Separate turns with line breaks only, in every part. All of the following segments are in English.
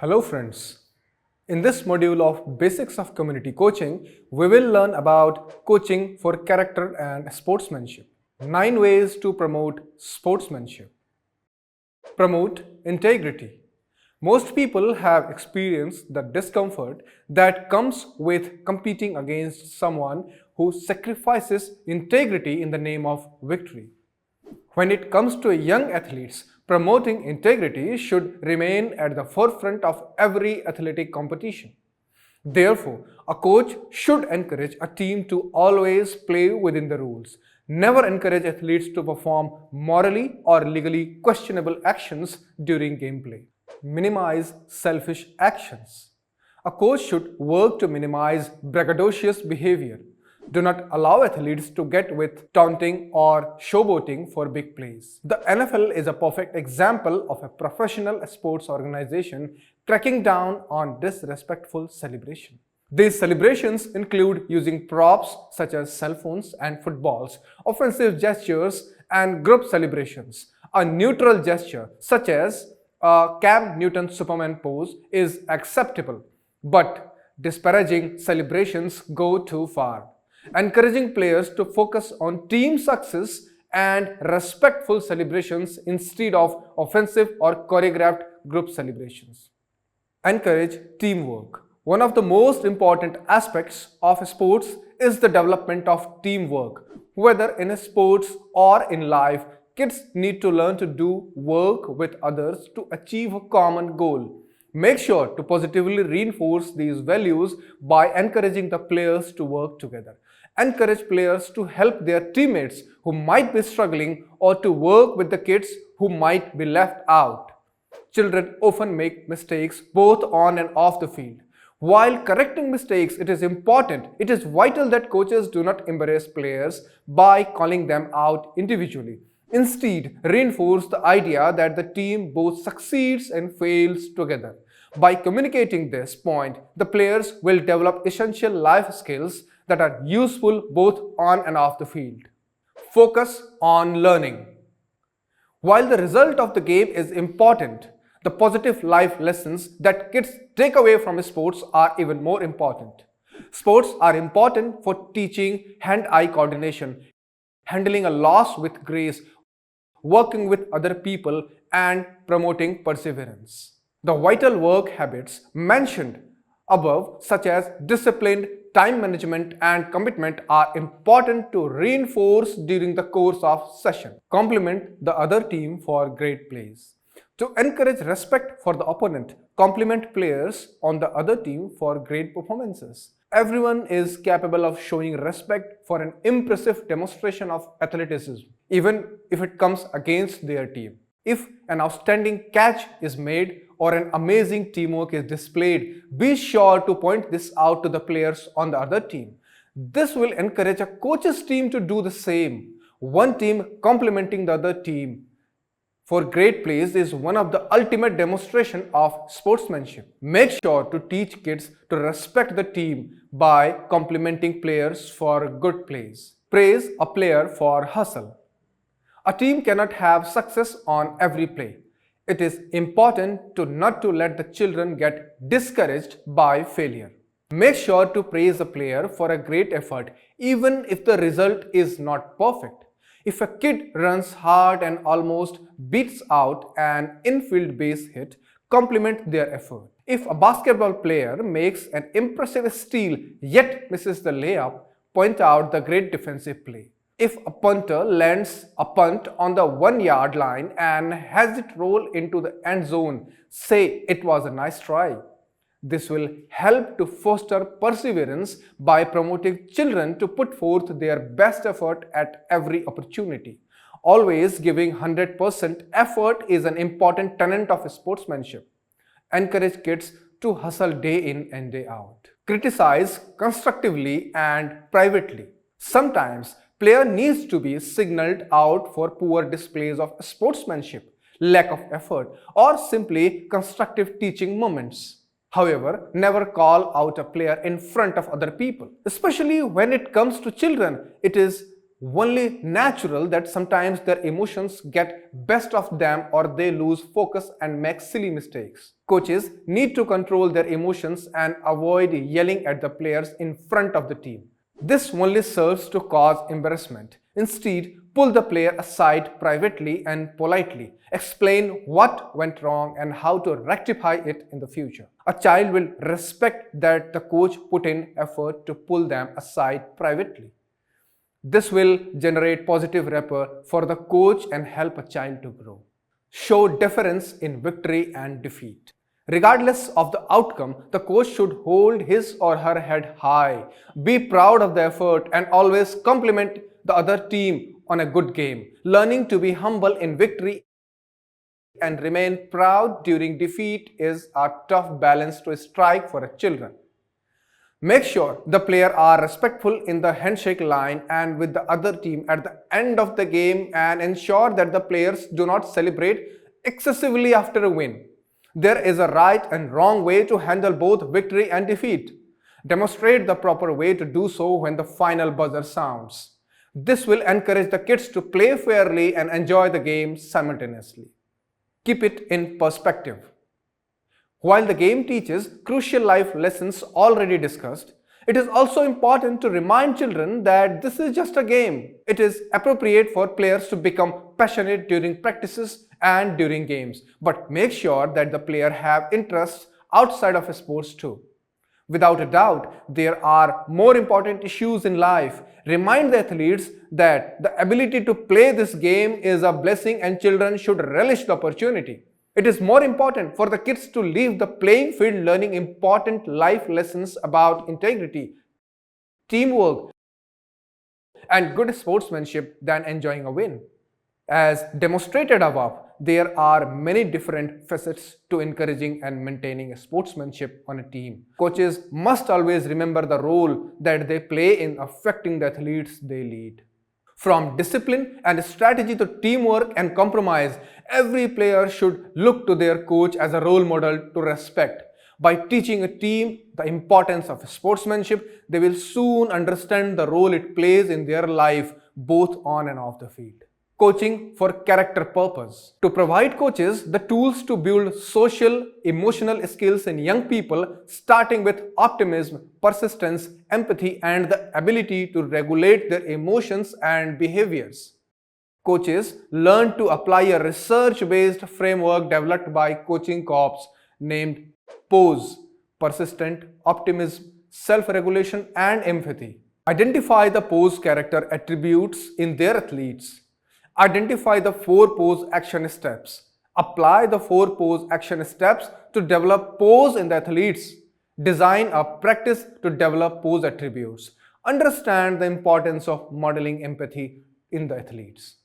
Hello friends. In this module of Basics of Community Coaching, we will learn about coaching for character and sportsmanship. 9 ways to promote sportsmanship. Promote integrity. Most people have experienced the discomfort that comes with competing against someone who sacrifices integrity in the name of victory. When it comes to young athletes, promoting integrity should remain at the forefront of every athletic competition. Therefore, a coach should encourage a team to always play within the rules. Never encourage athletes to perform morally or legally questionable actions during gameplay. Minimize selfish actions. A coach should work to minimize braggadocious behavior. Do not allow athletes to get with taunting or showboating for big plays. The NFL is a perfect example of a professional sports organization cracking down on disrespectful celebration. These celebrations include using props such as cell phones and footballs, offensive gestures, and group celebrations. A neutral gesture such as a Cam Newton Superman pose is acceptable, but disparaging celebrations go too far. Encouraging players to focus on team success and respectful celebrations instead of offensive or choreographed group celebrations. Encourage teamwork. One of the most important aspects of sports is the development of teamwork. Whether in sports or in life, kids need to learn to do work with others to achieve a common goal. Make sure to positively reinforce these values by encouraging the players to work together. Encourage players to help their teammates who might be struggling or to work with the kids who might be left out. Children often make mistakes both on and off the field. While correcting mistakes, it is vital that coaches do not embarrass players by calling them out individually. Instead, reinforce the idea that the team both succeeds and fails together. By communicating this point, the players will develop essential life skills that are useful both on and off the field. Focus on learning. While the result of the game is important, the positive life lessons that kids take away from sports are even more important. Sports are important for teaching hand-eye coordination, handling a loss with grace, working with other people, and promoting perseverance. The vital work habits mentioned above, such as discipline, time management, and commitment, are important to reinforce during the course of session. Compliment the other team for great plays. To encourage respect for the opponent, compliment players on the other team for great performances. Everyone is capable of showing respect for an impressive demonstration of athleticism, even if it comes against their team. If an outstanding catch is made or an amazing teamwork is displayed, be sure to point this out to the players on the other team. This will encourage a coach's team to do the same. One team complimenting the other team for great plays is one of the ultimate demonstration of sportsmanship. Make sure to teach kids to respect the team by complimenting players for good plays. Praise a player for hustle. A team cannot have success on every play. It is important not to let the children get discouraged by failure. Make sure to praise a player for a great effort, even if the result is not perfect. If a kid runs hard and almost beats out an infield base hit, compliment their effort. If a basketball player makes an impressive steal yet misses the layup, point out the great defensive play. If a punter lands a punt on the 1-yard line and has it roll into the end zone, say it was a nice try. This will help to foster perseverance by promoting children to put forth their best effort at every opportunity. Always giving 100% effort is an important tenet of sportsmanship. Encourage kids to hustle day in and day out. Criticize constructively and privately. Sometimes player needs to be signaled out for poor displays of sportsmanship, lack of effort, or simply constructive teaching moments. However, never call out a player in front of other people. Especially when it comes to children, it is only natural that sometimes their emotions get best of them or they lose focus and make silly mistakes. Coaches need to control their emotions and avoid yelling at the players in front of the team. This only serves to cause embarrassment. Instead, pull the player aside privately and politely. Explain what went wrong and how to rectify it in the future. A child will respect that the coach put in effort to pull them aside privately. This will generate positive rapport for the coach and help a child to grow. Show deference in victory and defeat. Regardless of the outcome, the coach should hold his or her head high, be proud of the effort, and always compliment the other team on a good game. Learning to be humble in victory and remain proud during defeat is a tough balance to strike for children. Make sure the players are respectful in the handshake line and with the other team at the end of the game, and ensure that the players do not celebrate excessively after a win. There is a right and wrong way to handle both victory and defeat. Demonstrate the proper way to do so when the final buzzer sounds. This will encourage the kids to play fairly and enjoy the game simultaneously. Keep it in perspective. While the game teaches crucial life lessons already discussed, it is also important to remind children that this is just a game. It is appropriate for players to become passionate during practices and during games, but make sure that the players have interests outside of sports too. Without a doubt, there are more important issues in life. Remind the athletes that the ability to play this game is a blessing and children should relish the opportunity. It is more important for the kids to leave the playing field learning important life lessons about integrity, teamwork, and good sportsmanship than enjoying a win. As demonstrated above, there are many different facets to encouraging and maintaining sportsmanship on a team. Coaches must always remember the role that they play in affecting the athletes they lead. From discipline and strategy to teamwork and compromise, every player should look to their coach as a role model to respect. By teaching a team the importance of sportsmanship, they will soon understand the role it plays in their life, both on and off the field. Coaching for character purpose. To provide coaches the tools to build social, emotional skills in young people, starting with optimism, persistence, empathy, and the ability to regulate their emotions and behaviors. Coaches learn to apply a research-based framework developed by coaching corps named POSE: persistent, optimism, self-regulation, and empathy. Identify the POSE character attributes in their athletes. Identify the 4 POSE action steps. Apply the 4 POSE action steps to develop POSE in the athletes. Design a practice to develop POSE attributes. Understand the importance of modeling empathy in the athletes.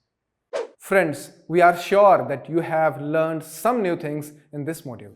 Friends, we are sure that you have learned some new things in this module.